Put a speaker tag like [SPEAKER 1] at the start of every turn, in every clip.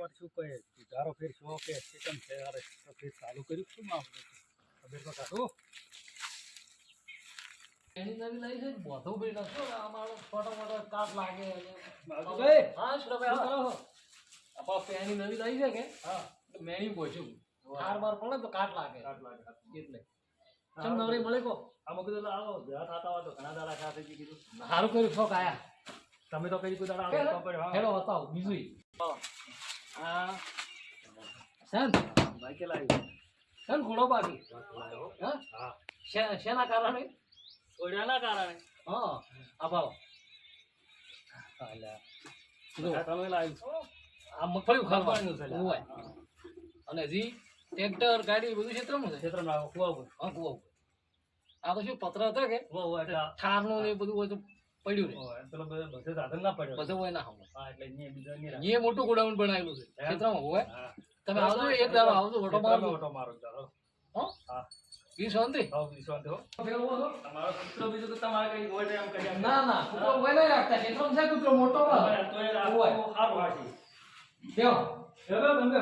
[SPEAKER 1] વાર શું કહે સુધારો ફેર શો કે કેમ છે યાર ફેર ચાલુ કર્યું શું માં ખબર તો કાઢો
[SPEAKER 2] એની નવી લઈ છે બોધો ભાઈ નસો અમારો ફોટો ફોટો કાટ લાગે
[SPEAKER 1] ભાઈ
[SPEAKER 2] હા સુરભાઈ કરો આપા પેની નવી લઈ છે કે હા મેણી પહોંચ્યું હાર બાર પડે તો કાટ લાગે એટલે ચમ નવરી મળે કો
[SPEAKER 1] આ મગજ આવો ભેળા થતા હોય તો ઘણા દાડા સાથે કીધું
[SPEAKER 2] સારું કર્યું શોખ આયા
[SPEAKER 1] તમે તો કઈ કોઈ દાડા આવો પડ્યો
[SPEAKER 2] હેલો બતાવો બીજું હા સન
[SPEAKER 1] ભાઈ કે લાવી
[SPEAKER 2] સન ઘોડો બાકી હા
[SPEAKER 1] હા
[SPEAKER 2] શેના કારણે
[SPEAKER 1] છોડ્યાના કારણે
[SPEAKER 2] હા આભાવ
[SPEAKER 1] તમે લાવી
[SPEAKER 2] આ મગફળી ખાવાનું છે હોય અને હજી ટ્રેક્ટર ગાડી બધું ક્ષેત્રમાં છે
[SPEAKER 1] ક્ષેત્રમાં આવો કુવા
[SPEAKER 2] હા કુવા આ તો શું પત્ર હતો કે ઠારનું ને બધું હોય તો પડ્યું ને
[SPEAKER 1] પેલો બધે સાધન ના પડ્યો
[SPEAKER 2] બધું હોય ના હોય
[SPEAKER 1] હા એટલે અહીંયા બીજા નહીં
[SPEAKER 2] એ મોટું ગોડાઉન બનાવેલું છે ક્ષેત્રમાં હોય તમે આવજો એક દાડો આવજો ઓટો મારજો
[SPEAKER 1] ઓટો મારો ચાલો
[SPEAKER 2] હા ઈ શાંતિ
[SPEAKER 1] હા વિશ્વાસ હો તમારો કૂતરો બીજું તો તમારે કઈ હોય એમ કરી
[SPEAKER 2] ના ના કૂતરો હોય નહીં રાખતા ક્ષેત્રમાં છે કૂતરો મોટો હોય
[SPEAKER 1] તો એ સારું હાસી
[SPEAKER 2] કેવો
[SPEAKER 1] ચલો તમે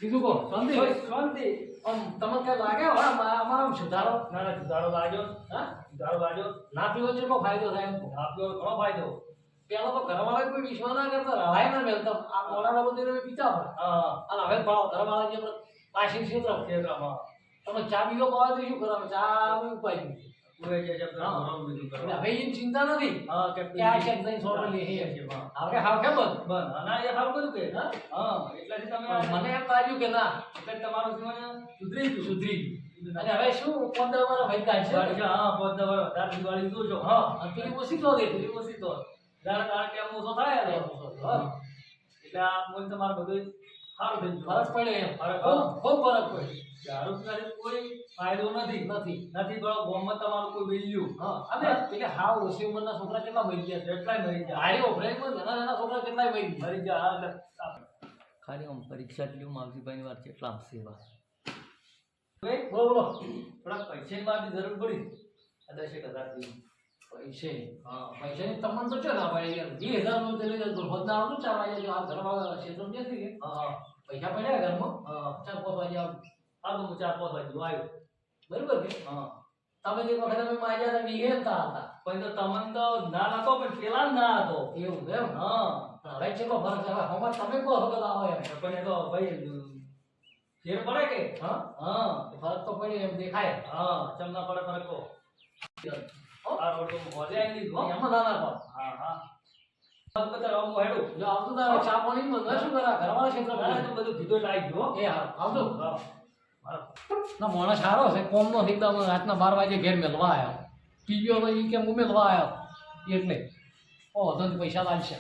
[SPEAKER 2] બીજું કહો શાંતિ
[SPEAKER 1] શાંતિ
[SPEAKER 2] આમ તમને કઈ લાગે હવે અમારો સુધારો
[SPEAKER 1] ના ના સુધારો લાગ્યો
[SPEAKER 2] હા
[SPEAKER 1] સુધારો લાગ્યો
[SPEAKER 2] ના પીવો કેટલો ફાયદો થાય એમ
[SPEAKER 1] આપ્યો ઘણો ફાયદો
[SPEAKER 2] પેલા તો ઘરવાળા કોઈ વિશ્વાસ ના કરતા રવાય ના મેલતા આ મોડાના બધે પીતા હોય
[SPEAKER 1] હા
[SPEAKER 2] અને હવે ભાવ ઘરવાળા જે પાછી
[SPEAKER 1] ક્ષેત્રમાં
[SPEAKER 2] તમે ચા પીવો પાવા તો શું કરો ચા અમે ઉપાય દીધી
[SPEAKER 1] પૂરે જે છે ઘણું બીજું કરો
[SPEAKER 2] હવે એની ચિંતા નથી
[SPEAKER 1] હા કે
[SPEAKER 2] કે આ શેક નહીં છોડ લે હે હવે હાવ કેમ
[SPEAKER 1] બન ના એ હાલ કર્યું કે
[SPEAKER 2] હા
[SPEAKER 1] હા એટલાથી તમે
[SPEAKER 2] મને એમ લાગ્યું કે ના
[SPEAKER 1] એટલે તમારું જીવન સુધરી ગયું
[SPEAKER 2] અને હવે શું 15 વર્ષ વૈકાય છે
[SPEAKER 1] હા 15 વર્ષ તાર દિવાળી જો છો
[SPEAKER 2] હા અને પેલી ઓછી તો દે
[SPEAKER 1] પેલી ઓછી તો જાણ કારણ કે ઓછો થાય ને એટલે આ મૂળ તમારું બધું સારું થઈ ગયું
[SPEAKER 2] ફરક પડે એમ
[SPEAKER 1] ફરક
[SPEAKER 2] ખૂબ ફરક પડે
[SPEAKER 1] દારૂ પીવાથી કોઈ ફાયદો નથી નથી પણ ગોમમાં તમારું કોઈ વેલ્યુ
[SPEAKER 2] હા અને પેલે હાવ ઓછી ઉંમરના છોકરા કેટલા મરી ગયા
[SPEAKER 1] એટલાય મરી જાય
[SPEAKER 2] હારી ઓફરાઈમાં નાના નાના છોકરા કેટલાય મરી ગયા
[SPEAKER 1] મરી જાય
[SPEAKER 3] ખાલી આમ પરીક્ષા જેવું માવજીભાઈની વાર કેટલા આપશે એવા
[SPEAKER 2] બોલો બોલો
[SPEAKER 1] થોડા પૈસાની મારી જરૂર પડી 10,000 જેવી
[SPEAKER 2] પૈસાની તમને તો છે ને ભાઈ 2,000 નું તે લઈ જતો હોદના આવતું ચાર વાગે જો આ ઘરમાં ક્ષેત્ર નથી કે
[SPEAKER 1] હા
[SPEAKER 2] પૈસા પડ્યા ઘરમાં
[SPEAKER 1] હા
[SPEAKER 2] 4-5 વાગે આવ
[SPEAKER 1] આ તો 4-5 વાગે આવ્યો
[SPEAKER 2] બરોબર કે
[SPEAKER 1] હા
[SPEAKER 2] તમે જે વખત અમે માજ્યા હતા વિહેતા હતા
[SPEAKER 1] પણ તો તમને તો ના નતો પણ પેલા ના હતો
[SPEAKER 2] એવું એમ
[SPEAKER 1] હા
[SPEAKER 2] હવે છે કો ફરક હવે હમણાં તમે કો વખત આવો એમ
[SPEAKER 1] પણ એ તો ભાઈ ફેર પડે કે
[SPEAKER 2] હા
[SPEAKER 1] હા
[SPEAKER 2] ફરક તો પડે એમ દેખાય
[SPEAKER 1] હા ચમના પડે ફરક કો આ રોટો હોજે આવી દીધું
[SPEAKER 2] એમાં નાના પણ
[SPEAKER 1] હા હા બસ બધા રામો હેડું
[SPEAKER 2] જો આવતું તારે ચા પાણી માં ન શું કરા ઘરવાળા ક્ષેત્ર
[SPEAKER 1] ના તો બધું કીધું લાગી ગયો
[SPEAKER 2] એ હા આવજો
[SPEAKER 1] હા
[SPEAKER 2] ના માણસ સારો છે કોમ નો એકદમ રાતના 12 વાગે ઘેર મેલવા આવ્યો પીજો તો ઈ કે હું મેલવા આવ્યો એટલે ઓ ધન પૈસા લાગશે